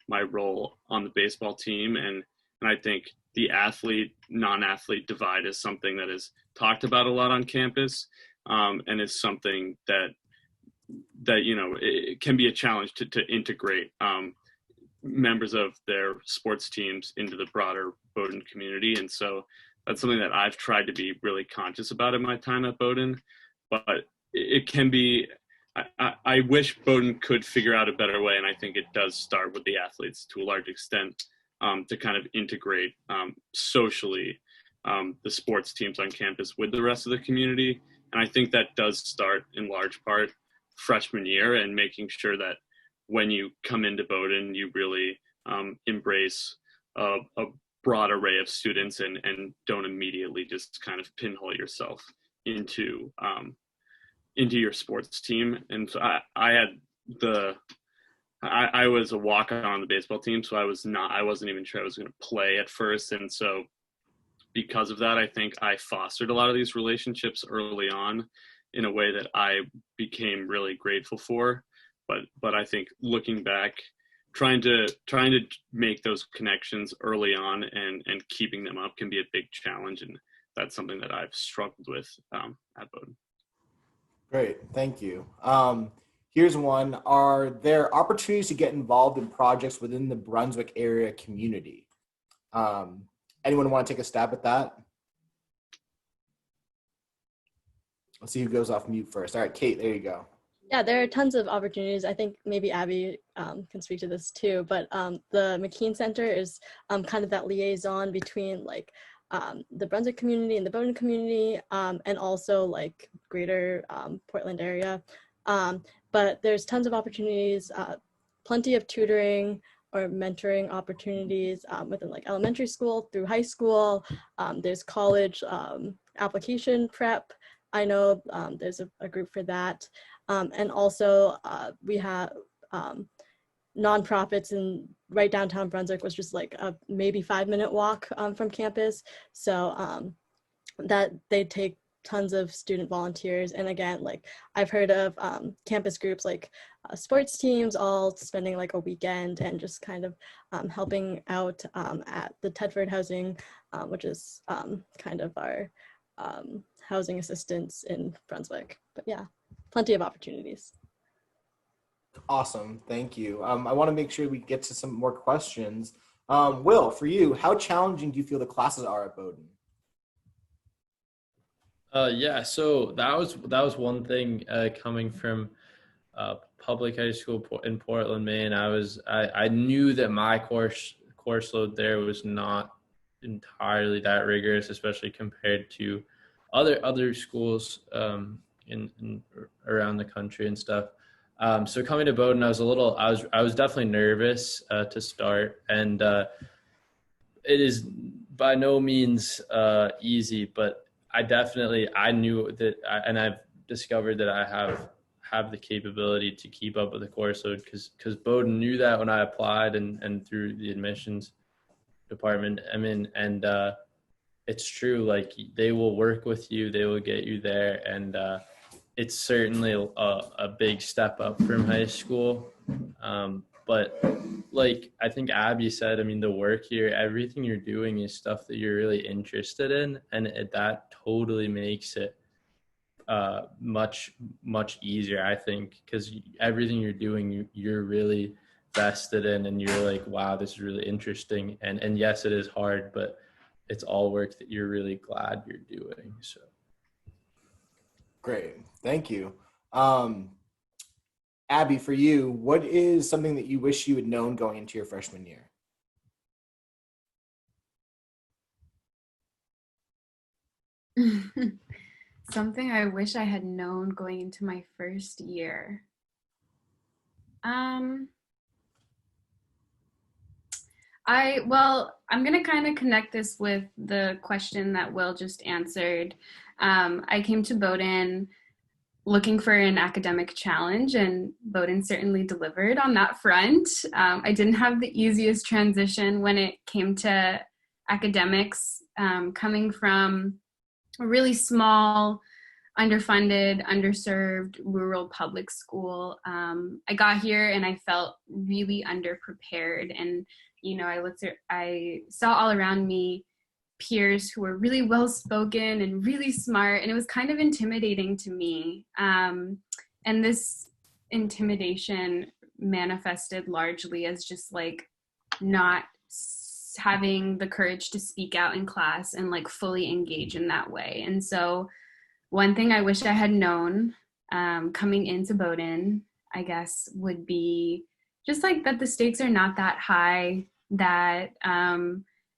my role on the baseball team, and I think the athlete non-athlete divide is something that is talked about a lot on campus, and is something that it can be a challenge to integrate members of their sports teams into the broader Bowdoin community. And so that's something that I've tried to be really conscious about in my time at Bowdoin. But it can be, I wish Bowdoin could figure out a better way, and I think it does start with the athletes to a large extent, to kind of integrate socially the sports teams on campus with the rest of the community. And I think that does start in large part freshman year, and making sure that when you come into Bowdoin, you really embrace a broad array of students, and don't immediately just kind of pinhole yourself into your sports team. And so I was a walk-on on the baseball team, so I wasn't even sure I was going to play at first. And so because of that, I think I fostered a lot of these relationships early on in a way that I became really grateful for. But I think looking back, trying to make those connections early on and keeping them up can be a big challenge. And that's something that I've struggled with at Bowdoin. Great, thank you. Here's one. Are there opportunities to get involved in projects within the Brunswick area community? Anyone want to take a stab at that? Let's see who goes off mute first. All right, Kate, there you go. Yeah, there are tons of opportunities. I think maybe Abby can speak to this too, but the McKean Center is kind of that liaison between like the Brunswick community and the Bowdoin community, and also like greater Portland area. But there's tons of opportunities, plenty of tutoring or mentoring opportunities within like elementary school through high school. There's college application prep. I know there's a group for that. And also we have nonprofits in right downtown Brunswick, was just like a maybe 5-minute walk from campus. So that they take tons of student volunteers. And again, like I've heard of campus groups like sports teams all spending like a weekend and just kind of helping out at the Tedford Housing, which is kind of our housing assistance in Brunswick. But yeah, plenty of opportunities. Awesome. Thank you. I want to make sure we get to some more questions. Will, for you, how challenging do you feel the classes are at Bowdoin? Yeah, so that was one thing coming from public high school in Portland, Maine. I knew that my course load there was not entirely that rigorous, especially compared to other schools in around the country and stuff. So coming to Bowdoin, I was definitely nervous to start, and it is by no means easy, but I knew that, and I've discovered that I have the capability to keep up with the course load because Bowdoin knew that when I applied and through the admissions department. I mean, and it's true. Like they will work with you, they will get you there, and it's certainly a big step up from high school. But like I think Abby said, I mean, the work here, everything you're doing is stuff that you're really interested in, and that totally makes it much easier, I think, because everything you're doing, you're really vested in, and you're like, wow, this is really interesting. And yes, it is hard, but it's all work that you're really glad you're doing. So. Great. Thank you. Abby, for you, what is something that you wish you had known going into your freshman year? Something I wish I had known going into my first year. I'm going to kind of connect this with the question that Will just answered. I came to Bowdoin looking for an academic challenge, and Bowdoin certainly delivered on that front. I didn't have the easiest transition when it came to academics, coming from a really small, underfunded, underserved rural public school. I got here and I felt really underprepared, and I saw all around me peers who were really well spoken and really smart, and it was kind of intimidating to me. And this intimidation manifested largely as just like not having the courage to speak out in class and like fully engage in that way. And so one thing I wish I had known coming into Bowdoin, I guess, would be just like that the stakes are not that high, that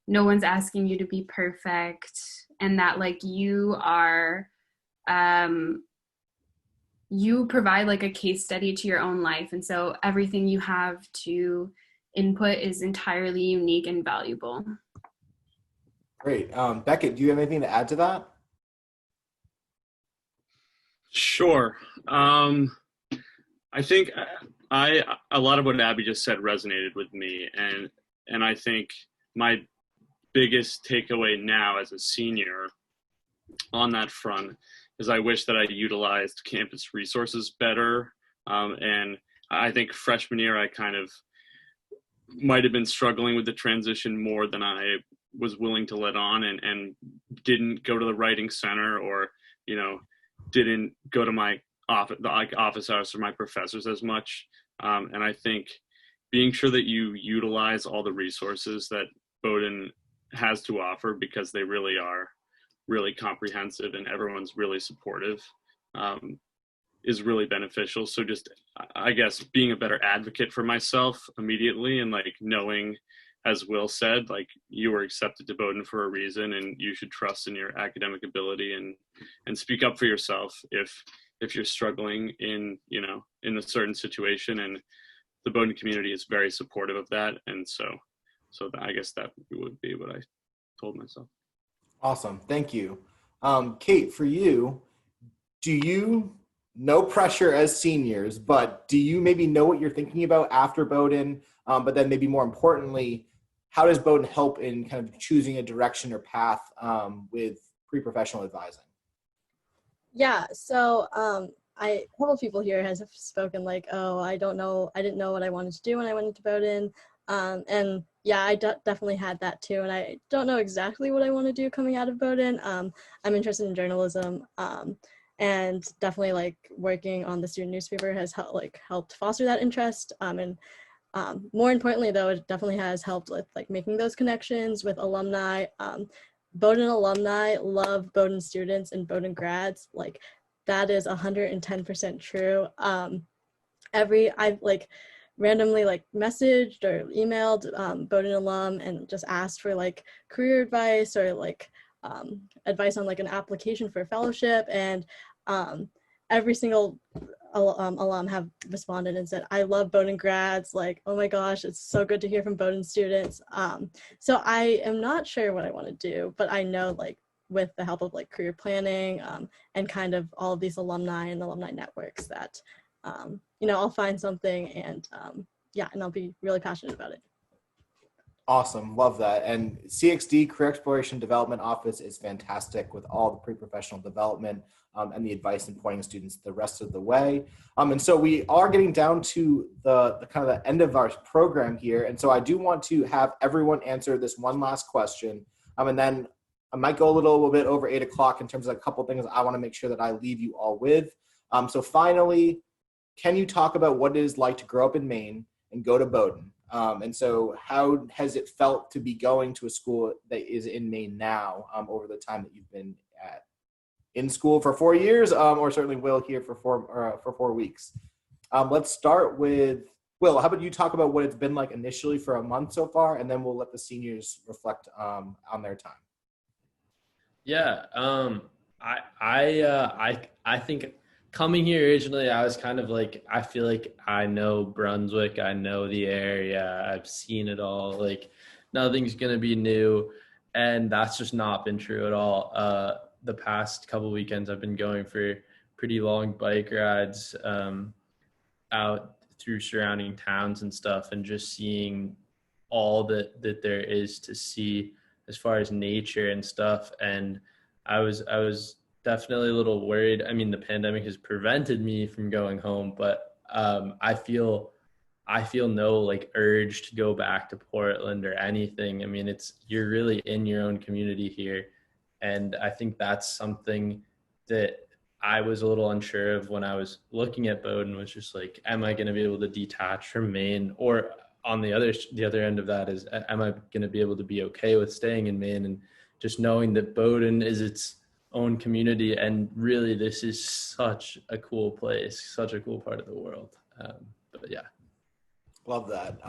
no one's asking you to be perfect, and that like you are, you provide like a case study to your own life. And so everything you have to input is entirely unique and valuable. Great. Beckett, do you have anything to add to that? Sure. I think a lot of what Abby just said resonated with me, and I think my biggest takeaway now as a senior on that front is I wish that I utilized campus resources better. And I think freshman year I kind of might have been struggling with the transition more than I was willing to let on, and didn't go to the writing center, or didn't go to my office hours or my professors as much. And I think being sure that you utilize all the resources that Bowdoin has to offer, because they really are really comprehensive and everyone's really supportive, is really beneficial. So just, I guess, being a better advocate for myself immediately, and like knowing, as Will said, like you were accepted to Bowdoin for a reason, and you should trust in your academic ability and speak up for yourself if you're struggling in a certain situation. And the Bowdoin community is very supportive of that. And so I guess that would be what I told myself. Awesome. Thank you. Kate, for you, do you, no pressure as seniors, but do you maybe know what you're thinking about after Bowdoin? But then maybe more importantly, how does Bowdoin help in kind of choosing a direction or path with pre-professional advising? Yeah, so a couple of people here has spoken like, oh, I didn't know what I wanted to do when I went into Bowdoin. And yeah, I definitely had that too. And I don't know exactly what I want to do coming out of Bowdoin. I'm interested in journalism, and definitely like working on the student newspaper has helped foster that interest. And more importantly, though, it definitely has helped with like making those connections with alumni. Bowdoin alumni love Bowdoin students and Bowdoin grads. Like that is 110% true. I've like randomly like messaged or emailed Bowdoin alum and just asked for like career advice or like advice on like an application for a fellowship, and every single alum have responded and said, I love Bowdoin grads. Like, oh my gosh, it's so good to hear from Bowdoin students. So I am not sure what I want to do, but I know like with the help of like career planning and kind of all of these alumni and alumni networks that, I'll find something and and I'll be really passionate about it. Awesome. Love that. And CXD, Career Exploration Development Office, is fantastic with all the pre-professional development and the advice and pointing students the rest of the way. And so we are getting down to the kind of the end of our program here. And so I do want to have everyone answer this one last question. And then I might go a little bit over 8 o'clock in terms of a couple of things I want to make sure that I leave you all with. So finally, can you talk about what it is like to grow up in Maine and go to Bowdoin? And so how has it felt to be going to a school that is in Maine now over the time that you've been in school for 4 years, or certainly Will here for 4 weeks? Let's start with Will. How about you talk about what it's been like initially for a month so far, and then we'll let the seniors reflect on their time. Yeah, I think coming here originally, I was kind of like, I feel like I know Brunswick, I know the area, I've seen it all, like nothing's going to be new. And that's just not been true at all. The past couple weekends, I've been going for pretty long bike rides out through surrounding towns and stuff, and just seeing all that there is to see as far as nature and stuff. And I was definitely a little worried. I mean, the pandemic has prevented me from going home, but I feel no like urge to go back to Portland or anything. I mean, you're really in your own community here. And I think that's something that I was a little unsure of when I was looking at Bowdoin, was just like, am I going to be able to detach from Maine? Or on the other end of that is, am I going to be able to be okay with staying in Maine and just knowing that Bowdoin is its own community, and really this is such a cool place, such a cool part of the world. But yeah. Love that.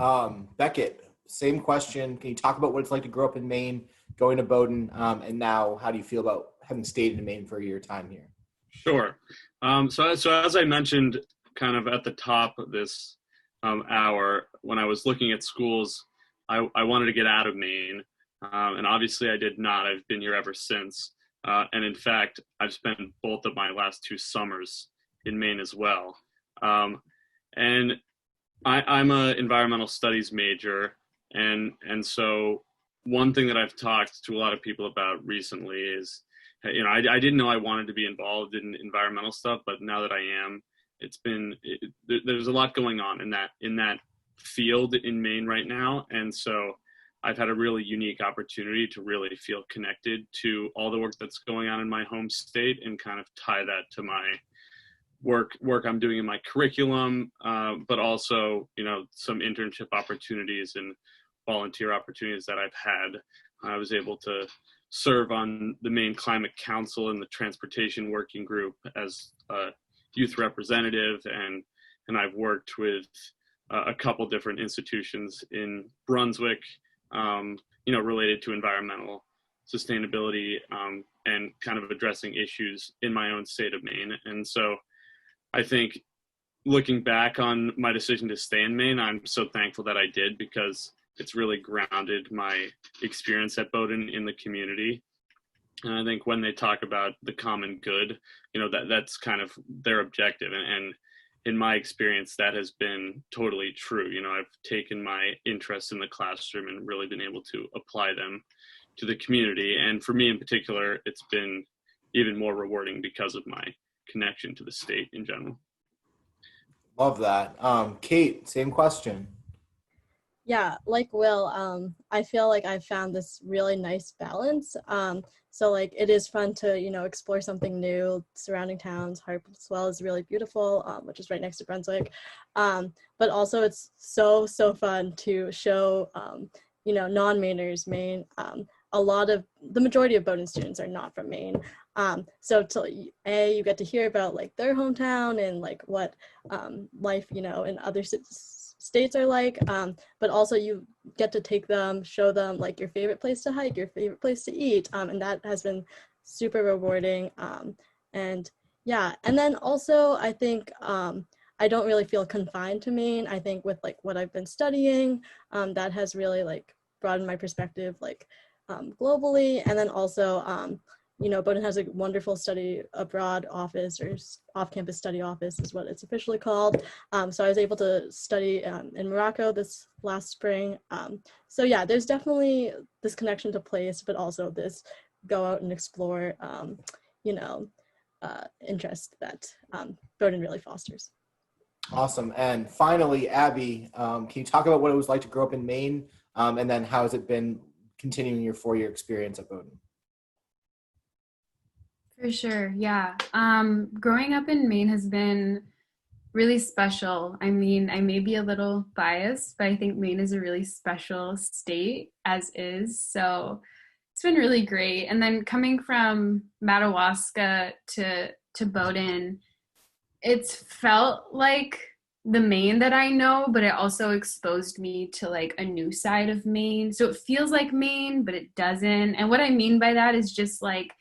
Beckett, same question. Can you talk about what it's like to grow up in Maine, going to Bowdoin, and now how do you feel about having stayed in Maine for your time here? Sure. So as I mentioned kind of at the top of this hour, when I was looking at schools, I wanted to get out of Maine. And obviously I did not. I've been here ever since. And in fact, I've spent both of my last 2 summers in Maine as well. And I'm an environmental studies major. And so one thing that I've talked to a lot of people about recently is, I didn't know I wanted to be involved in environmental stuff, but now that I am, there's a lot going on in that field in Maine right now. And so I've had a really unique opportunity to really feel connected to all the work that's going on in my home state and kind of tie that to my work I'm doing in my curriculum, but also, some internship opportunities and volunteer opportunities that I've had. I was able to serve on the Maine Climate Council and the Transportation Working Group as a youth representative, and I've worked with a couple different institutions in Brunswick, related to environmental sustainability and kind of addressing issues in my own state of Maine. And so I think looking back on my decision to stay in Maine, I'm so thankful that I did, because it's really grounded my experience at Bowdoin in the community. And I think when they talk about the common good, that's kind of their objective. And in my experience, that has been totally true. I've taken my interests in the classroom and really been able to apply them to the community. And for me in particular, it's been even more rewarding because of my connection to the state in general. Love that. Kate, same question. Yeah, like Will, I feel like I've found this really nice balance. So like it is fun to, explore something new. Surrounding towns, Harpswell is really beautiful, which is right next to Brunswick. But also it's so fun to show, non-Mainers Maine. The majority of Bowdoin students are not from Maine. So you get to hear about like their hometown and like what life, in other states are like, but also you get to take them, show them like your favorite place to hike, your favorite place to eat, and that has been super rewarding. And then also I think I don't really feel confined to Maine. I think with like what I've been studying, that has really like broadened my perspective like globally. And then also Bowdoin has a wonderful study abroad office, or off-campus study office is what it's officially called. So I was able to study in Morocco this last spring. So yeah, there's definitely this connection to place, but also this go out and explore, interest that Bowdoin really fosters. Awesome. And finally, Abby, can you talk about what it was like to grow up in Maine, and then how has it been continuing your 4-year experience at Bowdoin? For sure, yeah. Growing up in Maine has been really special. I mean, I may be a little biased, but I think Maine is a really special state as is. So it's been really great. And then coming from Madawaska to Bowdoin, it's felt like the Maine that I know, but it also exposed me to like a new side of Maine. So it feels like Maine, but it doesn't. And what I mean by that is just like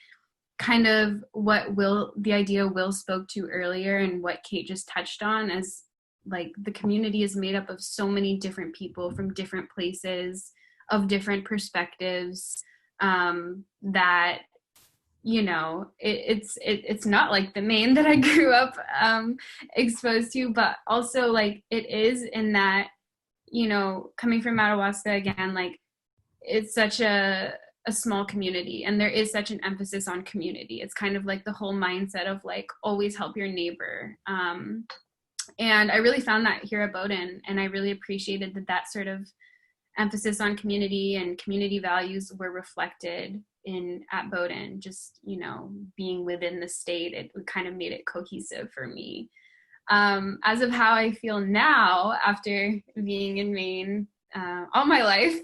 kind of the idea Will spoke to earlier and what Kate just touched on, as like the community is made up of so many different people from different places of different perspectives, that it's not like the Maine that I grew up exposed to, but also like it is in that, coming from Madawaska again, like it's such a small community and there is such an emphasis on community. It's kind of like the whole mindset of like always help your neighbor. And I really found that here at Bowdoin, and I really appreciated that sort of emphasis on community and community values were reflected at Bowdoin. Just, being within the state, it kind of made it cohesive for me. As of how I feel now after being in Maine all my life,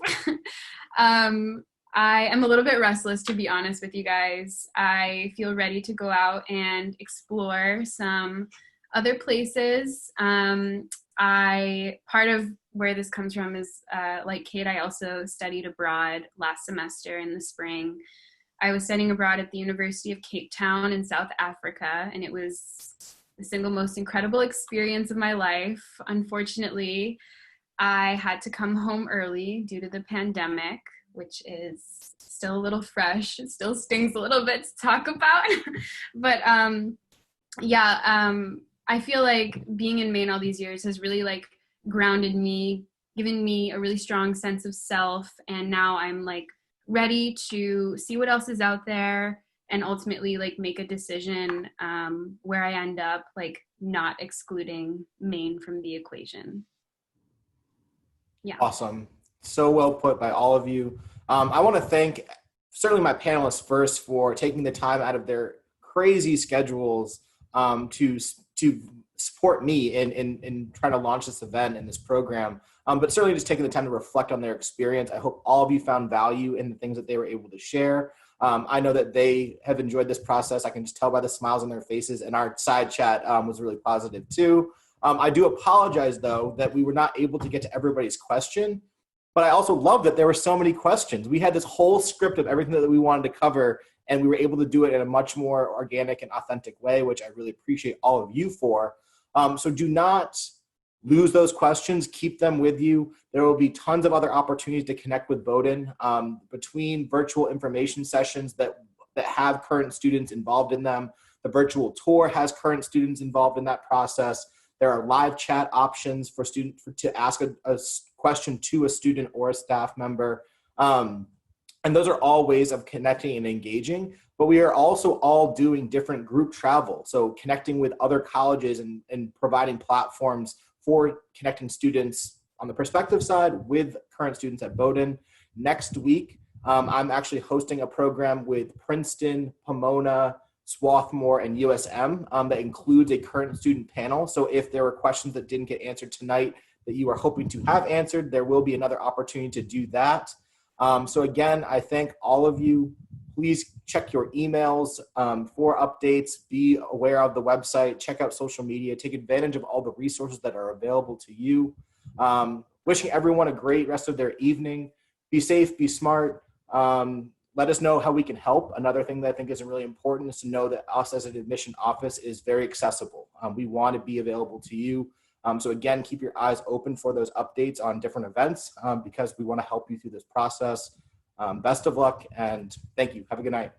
I am a little bit restless, to be honest with you guys. I feel ready to go out and explore some other places. Part of where this comes from is, like Kate, I also studied abroad last semester in the spring. I was studying abroad at the University of Cape Town in South Africa, and it was the single most incredible experience of my life. Unfortunately, I had to come home early due to the pandemic, which is still a little fresh. It still stings a little bit to talk about. But I feel like being in Maine all these years has really like grounded me, given me a really strong sense of self. And now I'm like ready to see what else is out there and ultimately like make a decision where I end up, like not excluding Maine from the equation. Yeah. Awesome. So well put by all of you. I want to thank certainly my panelists first for taking the time out of their crazy schedules to support me in trying to launch this event and this program, but certainly just taking the time to reflect on their experience. I hope all of you found value in the things that they were able to share. I know that they have enjoyed this process. I can just tell by the smiles on their faces, and our side chat was really positive too. I do apologize, though, that we were not able to get to everybody's question, but I also love that there were so many questions. We had this whole script of everything that we wanted to cover, and we were able to do it in a much more organic and authentic way, which I really appreciate all of you for. So do not lose those questions. Keep them with you. There will be tons of other opportunities to connect with Bowdoin between virtual information sessions that that have current students involved in them. The virtual tour has current students involved in that process. There are live chat options for students to ask a question to a student or a staff member. And those are all ways of connecting and engaging, but we are also all doing different group travel. So connecting with other colleges and providing platforms for connecting students on the prospective side with current students at Bowdoin. Next week, I'm actually hosting a program with Princeton, Pomona, Swarthmore, and USM that includes a current student panel. So if there were questions that didn't get answered tonight that you are hoping to have answered, there will be another opportunity to do that. So again, I thank all of you. Please check your emails for updates, be aware of the website, check out social media, take advantage of all the resources that are available to you. Wishing everyone a great rest of their evening. Be safe, be smart. Let us know how we can help. Another thing that I think is really important is to know that us as an admission office is very accessible. We want to be available to you. So again, keep your eyes open for those updates on different events because we want to help you through this process. Best of luck and thank you. Have a good night.